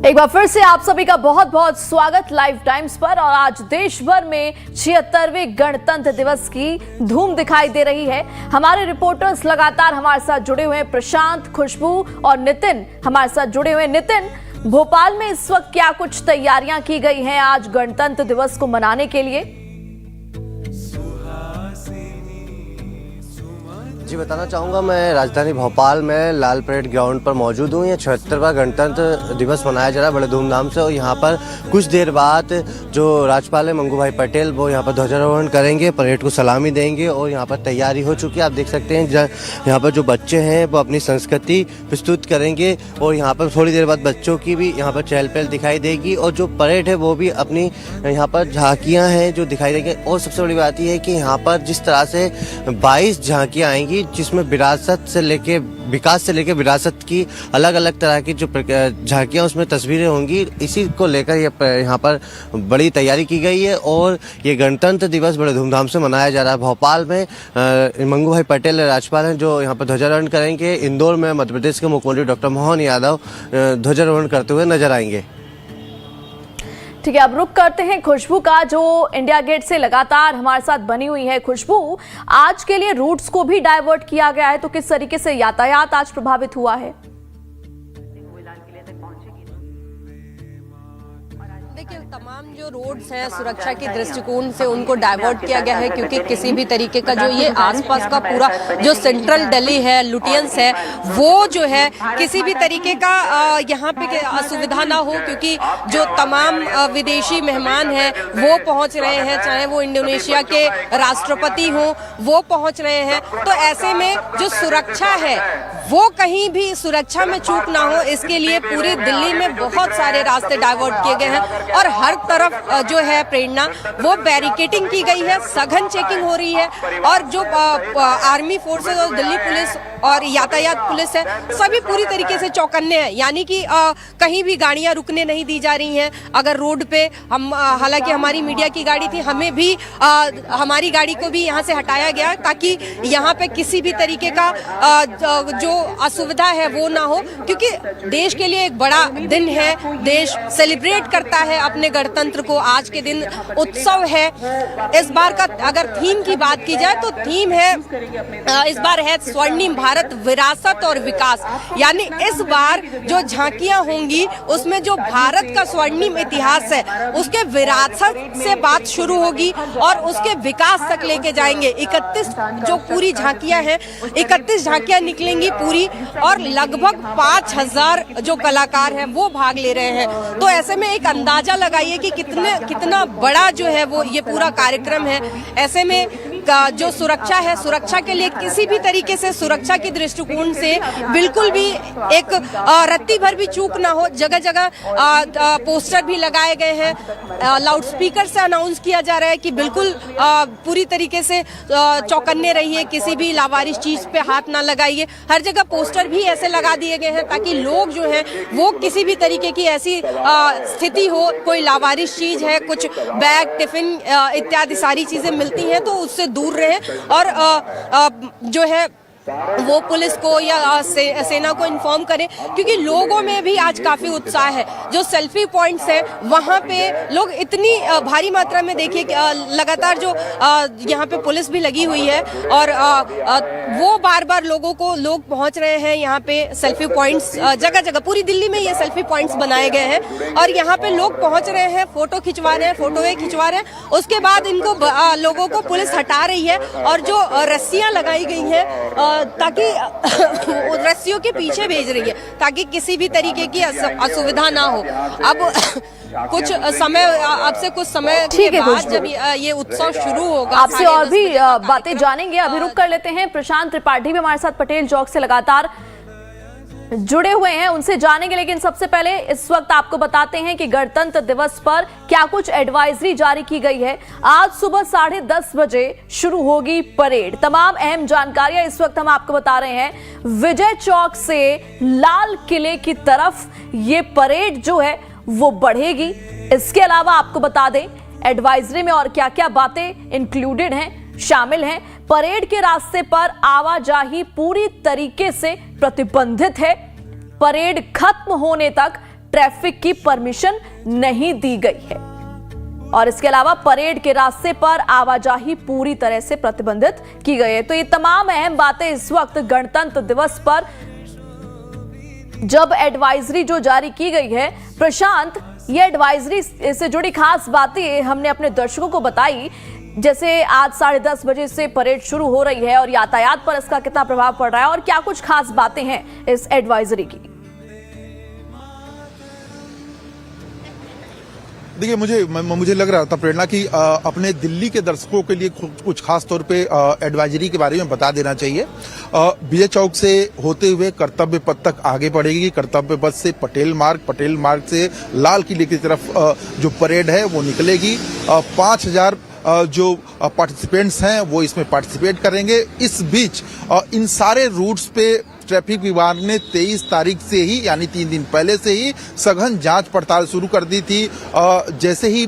एक बार फिर से आप सभी का बहुत बहुत स्वागत लाइव टाइम्स पर। और आज देश भर में 76वें गणतंत्र दिवस की धूम दिखाई दे रही है। हमारे रिपोर्टर्स लगातार हमारे साथ जुड़े हुए हैं, प्रशांत, खुशबू और नितिन हमारे साथ जुड़े हुए हैं। नितिन, भोपाल में इस वक्त क्या कुछ तैयारियां की गई हैं आज गणतंत्र दिवस को मनाने के लिए? जी बताना चाहूँगा, मैं राजधानी भोपाल में लाल परेड ग्राउंड पर मौजूद हूँ। ये 76वां गणतंत्र दिवस मनाया जा रहा है बड़े धूमधाम से। और यहाँ पर कुछ देर बाद जो राज्यपाल है मंगू भाई पटेल, वो यहाँ पर ध्वजारोहण करेंगे, परेड को सलामी देंगे। और यहाँ पर तैयारी हो चुकी है, आप देख सकते हैं। यहाँ पर जो बच्चे हैं वो अपनी संस्कृति प्रस्तुत करेंगे। और यहाँ पर थोड़ी देर बाद बच्चों की भी यहाँ पर चहल पहल दिखाई देगी। और जो परेड है वो भी अपनी यहाँ पर झांकियाँ हैं जो दिखाई देंगे। और सबसे बड़ी बात यह है कि यहाँ पर जिस तरह से 22 झांकियाँ आएंगी, जिसमें विरासत से लेके विकास से लेके विरासत की अलग अलग तरह की जो झांकियां उसमें तस्वीरें होंगी, इसी को लेकर यहाँ पर बड़ी तैयारी की गई है। और ये गणतंत्र दिवस बड़े धूमधाम से मनाया जा रहा है। भोपाल में मंगू भाई पटेल राज्यपाल हैं जो यहाँ पर ध्वजारोहण करेंगे। इंदौर में मध्य प्रदेश के मुख्यमंत्री डॉक्टर मोहन यादव ध्वजारोहण करते हुए नजर आएंगे। ठीक है, अब रुक करते हैं खुशबू का, जो इंडिया गेट से लगातार हमारे साथ बनी हुई है। खुशबू, आज के लिए रूट्स को भी डाइवर्ट किया गया है, तो किस तरीके से यातायात आज प्रभावित हुआ है? देखिए, तमाम जो रोड्स हैं सुरक्षा के दृष्टिकोण से उनको डाइवर्ट किया गया है, क्योंकि किसी भी तरीके का जो ये आसपास का पूरा जो सेंट्रल दिल्ली है, लुटियंस है, वो जो है किसी भी तरीके का यहाँ पे असुविधा ना हो, क्योंकि जो तमाम विदेशी मेहमान हैं वो पहुँच रहे हैं, चाहे वो इंडोनेशिया के राष्ट्रपति हों वो पहुँच रहे हैं। तो ऐसे में जो सुरक्षा है वो कहीं भी सुरक्षा में चूक ना हो, इसके लिए पूरी दिल्ली में बहुत सारे रास्ते डाइवर्ट किए गए हैं। और हर तरफ जो है प्रेरणा वो बैरिकेटिंग की गई है, सघन चेकिंग हो रही है। और जो आर्मी फोर्सेस और दिल्ली पुलिस और यातायात पुलिस है, सभी पूरी तरीके से चौकन्ने हैं। यानी कि कहीं भी गाड़ियां रुकने नहीं दी जा रही हैं। अगर रोड पे हम हालांकि हमारी मीडिया की गाड़ी थी, हमें भी हमारी गाड़ी को भी यहाँ से हटाया गया ताकि यहाँ पे किसी भी तरीके का जो असुविधा है वो ना हो, क्योंकि देश के लिए एक बड़ा दिन है। देश सेलिब्रेट करता है अपने गणतंत्र को। आज के दिन उत्सव है। इस बार का अगर थीम की बात की जाए तो थीम है, इस बार है स्वर्णिम भारत, विरासत और विकास। यानी इस बार जो झांकियां होंगी उसमें जो भारत का स्वर्णिम इतिहास है उसके विरासत से बात शुरू होगी और उसके विकास तक लेके जाएंगे। 31 जो पूरी झांकियां हैं, 31 झांकियां निकलेंगी पूरी, और लगभग 5000 जो कलाकार हैं वो भाग ले रहे हैं। तो ऐसे में एक अंदाजा लगाइए कि कितना बड़ा जो है वो ये पूरा कार्यक्रम है। ऐसे में जो सुरक्षा है, सुरक्षा के लिए किसी भी तरीके से सुरक्षा की दृष्टिकोण से बिल्कुल भी एक रत्ती भर भी चूक ना हो। जगह जगह पोस्टर भी लगाए गए हैं, लाउड स्पीकर से अनाउंस किया जा रहा है कि बिल्कुल पूरी तरीके से चौकन्ने रहिए, किसी भी लावारिस चीज पे हाथ ना लगाइए। हर जगह पोस्टर भी ऐसे लगा दिए गए हैं ताकि लोग जो है वो किसी भी तरीके की ऐसी स्थिति हो, कोई लावारिस चीज है, कुछ बैग, टिफिन इत्यादि सारी चीजें मिलती हैं तो उससे दूर रहे। और जो है वो पुलिस को या सेना को इन्फॉर्म करें, क्योंकि लोगों में भी आज काफी उत्साह है। जो सेल्फी पॉइंट्स हैं वहां पे लोग इतनी भारी मात्रा में, देखिए लगातार जो यहाँ पे पुलिस भी लगी हुई है और वो बार बार लोग पहुंच रहे हैं यहाँ पे। सेल्फी पॉइंट्स जगह जगह पूरी दिल्ली में ये सेल्फी पॉइंट्स बनाए गए हैं और यहाँ पे लोग पहुंच रहे हैं, फोटोएं खिंचवा रहे हैं। उसके बाद इनको लोगों को पुलिस हटा रही है और जो रस्सियां लगाई गई हैं ताकि रस्सियों के पीछे भेज रही है ताकि किसी भी तरीके की असुविधा ना हो। अब कुछ समय के बाद जब ये उत्सव शुरू होगा, आपसे और भी बातें जानेंगे। अभी रुक कर लेते हैं। प्रशांत त्रिपाठी भी हमारे साथ पटेल चौक से लगातार जुड़े हुए हैं, उनसे जानेंगे। लेकिन सबसे पहले इस वक्त आपको बताते हैं कि गणतंत्र दिवस पर क्या कुछ एडवाइजरी जारी की गई है। आज सुबह 10:30 बजे शुरू होगी परेड। तमाम अहम जानकारियां इस वक्त हम आपको बता रहे हैं। विजय चौक से लाल किले की तरफ ये परेड जो है वो बढ़ेगी। इसके अलावा आपको बता दें एडवाइजरी में और क्या क्या बातें इंक्लूडेड हैं, शामिल हैं। परेड के रास्ते पर आवाजाही पूरी तरीके से प्रतिबंधित है। परेड खत्म होने तक ट्रैफिक की परमिशन नहीं दी गई है। और इसके अलावा परेड के रास्ते पर आवाजाही पूरी तरह से प्रतिबंधित की गई है। तो ये तमाम अहम बातें इस वक्त गणतंत्र दिवस पर जब एडवाइजरी जो जारी की गई है, प्रशांत, ये एडवाइजरी से जुड़ी खास बातें हमने अपने दर्शकों को बताई। जैसे आज 10:30 बजे से परेड शुरू हो रही है और यातायात पर इसका कितना प्रभाव पड़ रहा है और क्या कुछ खास बातें हैं इस एडवाइजरी की। देखिए, मुझे लग रहा था प्रेरणा कि अपने दिल्ली के दर्शकों के लिए कुछ खास तौर पे एडवाइजरी के बारे में बता देना चाहिए। विजय चौक से होते हुए कर्तव्य पथ तक आगे बढ़ेगी। कर्तव्य पथ से पटेल मार्ग से लाल किले की तरफ जो परेड है वो निकलेगी। 5000 जो पार्टिसिपेंट्स हैं वो इसमें पार्टिसिपेट करेंगे। इस बीच इन सारे रूट्स पे ट्रैफिक विभाग ने 23 तारीख से ही, यानी 3 दिन पहले से ही सघन जांच पड़ताल शुरू कर दी थी। जैसे ही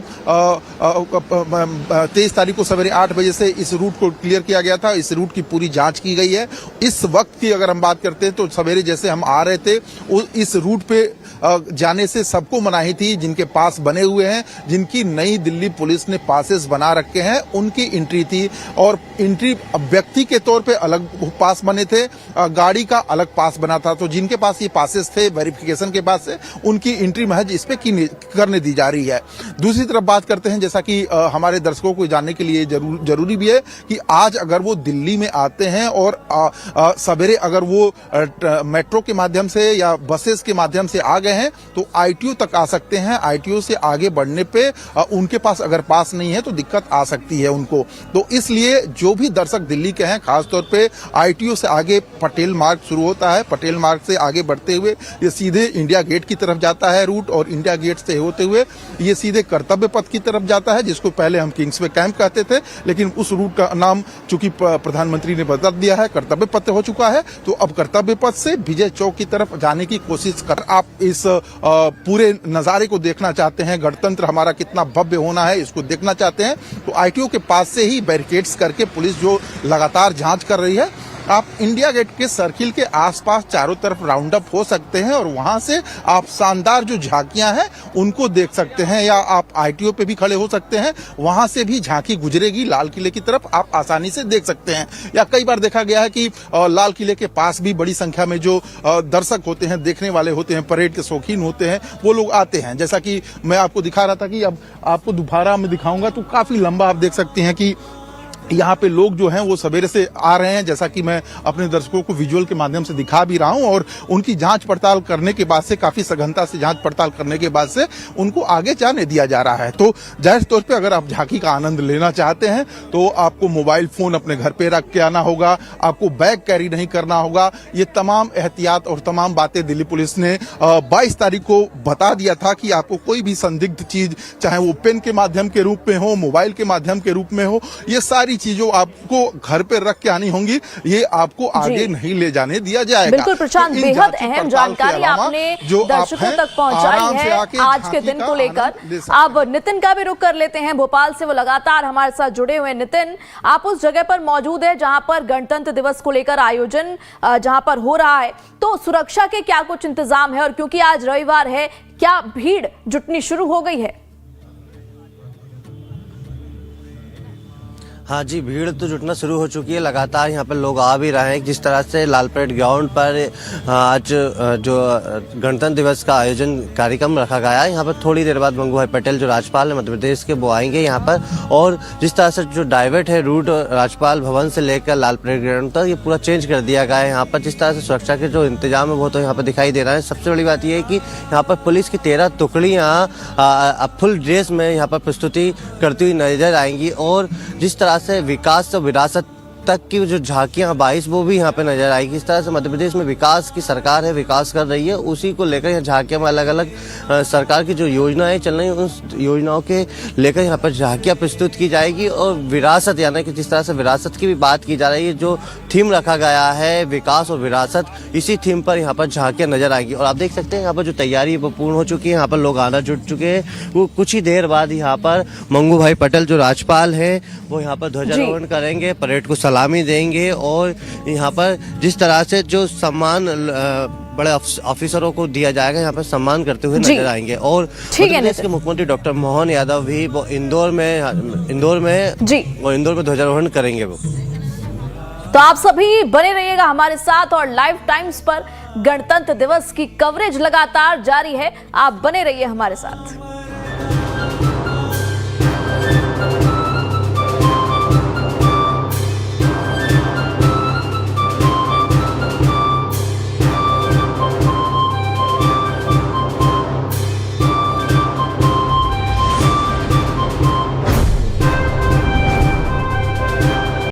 23 तारीख को सवेरे 8 बजे से इस रूट को क्लियर किया गया था, इस रूट की पूरी जांच की गई है। इस वक्त की अगर हम बात करते हैं तो सवेरे जैसे हम आ रहे थे, इस रूट पे जाने से सबको मनाही थी। जिनके पास बने हुए हैं, जिनकी नई दिल्ली पुलिस ने पासेस बना रखे हैं, उनकी एंट्री थी। और एंट्री व्यक्ति के तौर पे अलग पास बने थे, गाड़ी का अलग पास बना था। तो जिनके पास ये पासेस थे वेरिफिकेशन के बाद से, उनकी एंट्री महज इस पे करने दी जा रही है। दूसरी तरफ बात करते हैं, जैसा कि हमारे दर्शकों को जानने के लिए जरूरी भी है कि आज अगर वो दिल्ली में आते हैं और सवेरे अगर वो मेट्रो के माध्यम से या बसेस के माध्यम से आ गए हैं तो आईटीओ तक आ सकते हैं। आईटीओ से आगे बढ़ने पे उनके पास अगर पास नहीं है तो दिक्कत आ सकती है उनको। तो इसलिए जो भी दर्शक दिल्ली के हैं, खासतौर पे आईटीओ से आगे पटेल मार्ग शुरू होता है। पटेल मार्ग से आगे बढ़ते हुए ये सीधे इंडिया गेट की तरफ जाता है रूट, और इंडिया गेट से होते हुए ये सीधे कर्तव्य पथ की तरफ जाता है, जिसको पहले हम किंग्सवे कैंप कहते थे, लेकिन उस रूट का नाम चूंकि प्रधानमंत्री ने बदल दिया है, कर्तव्य पथ हो चुका है। तो अब कर्तव्य पथ से विजय चौक की तरफ जाने की कोशिश कर, आप इस पूरे नजारे को देखना चाहते हैं, गणतंत्र हमारा कितना भव्य होना है इसको देखना चाहते हैं, तो आईटीओ के पास से ही बैरिकेड्स करके पुलिस जो लगातार जांच कर रही है, आप इंडिया गेट के सर्किल के आसपास चारों तरफ राउंड अप हो सकते हैं और वहां से आप शानदार जो झांकियां हैं उनको देख सकते हैं, या आप आईटीओ पे भी खड़े हो सकते हैं, वहां से भी झांकी गुजरेगी लाल किले की तरफ, आप आसानी से देख सकते हैं। या कई बार देखा गया है कि लाल किले के पास भी बड़ी संख्या में जो दर्शक होते हैं, देखने वाले होते हैं, परेड के शौकीन होते हैं, वो लोग आते हैं। जैसा कि मैं आपको दिखा रहा था कि अब आपको दोबारा में दिखाऊंगा तो काफी लंबा आप देख सकते हैं कि यहाँ पे लोग जो हैं वो सवेरे से आ रहे हैं, जैसा कि मैं अपने दर्शकों को विजुअल के माध्यम से दिखा भी रहा हूं। और उनकी जांच पड़ताल करने के बाद से, काफी सघनता से जांच पड़ताल करने के बाद से उनको आगे जाने दिया जा रहा है। तो जाहिर तौर पे अगर आप झांकी का आनंद लेना चाहते हैं तो आपको मोबाइल फोन अपने घर पे रख के आना होगा, आपको बैग कैरी नहीं करना होगा। ये तमाम एहतियात और तमाम बातें दिल्ली पुलिस ने 22 तारीख को बता दिया था कि आपको कोई भी संदिग्ध चीज, चाहे वो पेन के माध्यम के रूप में हो, मोबाइल के माध्यम के रूप में हो, ये सारी चीजों आपको घर पे रख के आनी होंगी, ये आपको आगे नहीं ले जाने दिया जाएगा। बिल्कुल प्रशांत, बेहद अहम जानकारी आपने दर्शकों तक पहुंचाई है आज के दिन को लेकर। अब नितिन का भी रुख कर लेते हैं, भोपाल से वो लगातार हमारे साथ जुड़े हुए। नितिन, आप उस जगह पर मौजूद है जहां पर गणतंत्र दिवस को लेकर आयोजन जहां पर हो रहा है, तो सुरक्षा के क्या कुछ इंतजाम है? और क्योंकि आज रविवार है, क्या भीड़ जुटनी शुरू हो गई है? हाँ जी, भीड़ तो जुटना शुरू हो चुकी है। लगातार यहाँ पर लोग आ भी रहे हैं। जिस तरह से लाल परेड ग्राउंड पर आज जो गणतंत्र दिवस का आयोजन कार्यक्रम रखा गया है, यहाँ पर थोड़ी देर बाद मंगू भाई पटेल जो राज्यपाल है मध्य प्रदेश के, वो आएंगे यहाँ पर। और जिस तरह से जो डाइवर्ट है रूट राज्यपाल भवन से लेकर लाल परेड ग्राउंड तक, ये पूरा चेंज कर दिया गया है। यहाँ पर जिस तरह से सुरक्षा के जो इंतजाम है वो तो यहाँ पर दिखाई दे रहा है। सबसे बड़ी बात यह है कि यहाँ पर पुलिस की 13 टुकड़ियाँ फुल ड्रेस में यहाँ पर प्रस्तुति करती हुई नजर आएंगी। और जिस तरह से विकास और विरासत तक की जो झांकियां 22 वो भी यहाँ पे नजर आएगी। इस तरह से मध्य प्रदेश में विकास की सरकार है, विकास कर रही है, उसी को लेकर यहाँ झांकियां में अलग अलग सरकार की जो योजनाएं चल रही हैं उस योजनाओं के लेकर यहाँ पर झांकियां प्रस्तुत की जाएगी। और विरासत, यानी कि जिस तरह से विरासत की भी बात की जा रही है, जो थीम रखा गया है विकास और विरासत, इसी थीम पर यहाँ पर झांकियां नजर आएगी। और आप देख सकते हैं यहाँ पर जो तैयारी है वो पूर्ण हो चुकी है। यहाँ पर लोग आना जुट चुके हैं। वो कुछ ही देर बाद यहाँ पर मंगू भाई पटेल जो राज्यपाल है वो यहाँ पर ध्वजारोहण करेंगे, परेड को सलामी देंगे। और यहाँ पर जिस तरह से जो सम्मान बड़े ऑफिसरों को दिया जाएगा, यहाँ पर सम्मान करते हुए जी। नजर आएंगे। और ठीक है मध्य प्रदेश के नितिन। मुख्यमंत्री डॉक्टर मोहन यादव भी वो इंदौर में जी। वो इंदौर में ध्वजारोहण करेंगे वो। तो आप सभी बने रहिएगा हमारे साथ और लाइव टाइम्स पर गणतंत्र दिवस की कवरेज लगातार जारी है। आप बने रहिए हमारे साथ।